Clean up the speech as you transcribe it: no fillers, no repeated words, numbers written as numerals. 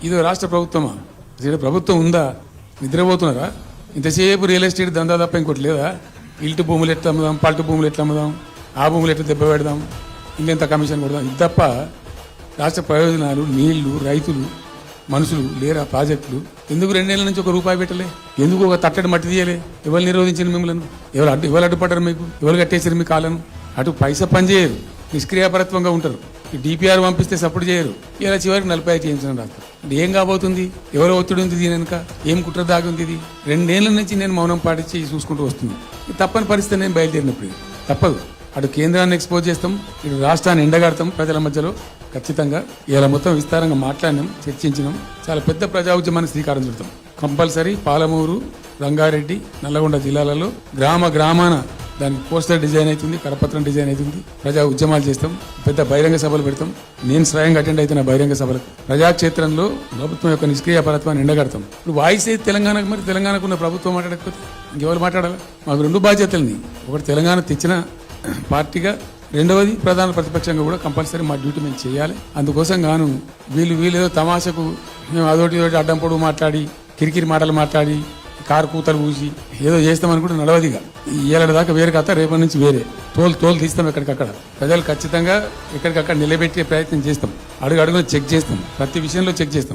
ఇదో రాష్ట్ర ప్రభుత్వమా? ఇక్కడ ప్రభుత్వం ఉందా? నిద్రపోతున్నారా? ఇంతసేపు రియల్ ఎస్టేట్ దందా తప్ప ఇంకోటి లేదా? ఇల్టు భూములు ఎట్లా అమ్ముదాం, పల్టు భూములు ఎట్లా అమ్ముదాం, ఆ భూములు ఎట్లా దెబ్బ పెడదాం, ఇల్లెంత కమిషన్ కొడదాం, ఇది తప్ప రాష్ట్ర ప్రయోజనాలు, నీళ్లు, రైతులు, మనుషులు లేరా? ప్రాజెక్టులు ఎందుకు 2 నెలల నుంచి 1 రూపాయి పెట్టలే? ఎందుకు ఒక తట్టడి మట్టి తీయలే? ఎవరు నిరోధించిన మిమ్మల్ని? ఎవరు అడ్డుపడ్డారు? మీకు ఎవరు కట్టేసారు మీ కాలను? అటు పైసా పని చేయరు, నిష్క్రియాపరత్వంగా ఉంటారు. ఈ డిపిఆర్ పంపిస్తే సపోర్ట్ చేయరు. ఇలా చివరికి 45 చేయించడం రాస్తారు. అంటే ఏం కాబోతుంది? ఎవరో ఒత్తిడి ఉంది దీని వెనుక? ఏం కుట్ర దాగి ఉంది? ఇది 2 నెలల నుంచి నేను మౌనం పాటించి చూసుకుంటూ వస్తుంది. తప్పని పరిస్థితి నేను బయలుదేరినప్పుడు తప్పదు. అటు కేంద్రాన్ని ఎక్స్పోజ్ చేస్తాం, ఇటు రాష్ట్రాన్ని ఎండగడతాం. ప్రజల మధ్యలో ఖచ్చితంగా ఇలా మొత్తం విస్తారంగా మాట్లాడినాం, చర్చించినాం. చాలా పెద్ద ప్రజా ఉద్యమానికి శ్రీకారం చుడతాం. కంపల్సరీ పాలమూరు, రంగారెడ్డి, నల్లగొండ జిల్లాలలో గ్రామాన దానికి పోస్టర్ డిజైన్ అవుతుంది, కరపత్రం డిజైన్ అవుతుంది. ప్రజా ఉద్యమాలు చేస్తాం, పెద్ద బహిరంగ సభలు పెడతాం. నేను స్వయంగా అటెండ్ అవుతున్న బహిరంగ సభలకు. ప్రజాక్షేత్రంలో ప్రభుత్వం యొక్క నిష్క్రియాపరత్వాన్ని ఎండగడతాం. ఇప్పుడు వాయిస్ అయితే తెలంగాణకు, మరి తెలంగాణకు ఉన్న ప్రభుత్వం మాట్లాడకపోతే ఇంకెవరు మాట్లాడాలి? మాకు 2 బాధ్యతల్ని. ఒకటి తెలంగాణ తెచ్చిన పార్టీగా, రెండవది ప్రధాన ప్రతిపక్షంగా కూడా కంపల్సరీ మా డ్యూటీ మేము చేయాలి. అందుకోసం గాను వీళ్ళు ఏదో తమాషకు మేము అదోటి అడ్డం పొడుగు మాట్లాడి, కిరికిరి మాటలు మాట్లాడి, కారు కూతలు పూసి ఏదో చేస్తామనుకుంటే నడవదిగా. ఏళ్ళ దాకా వేరే కథ, రేపటి నుంచి వేరే తోలు తీస్తాం. ఎక్కడికక్కడ ప్రజలు ఖచ్చితంగా ఎక్కడికక్కడ నిలబెట్టే ప్రయత్నం చేస్తాం. అడుగున చెక్ చేస్తాం, ప్రతి విషయంలో చెక్ చేస్తాం.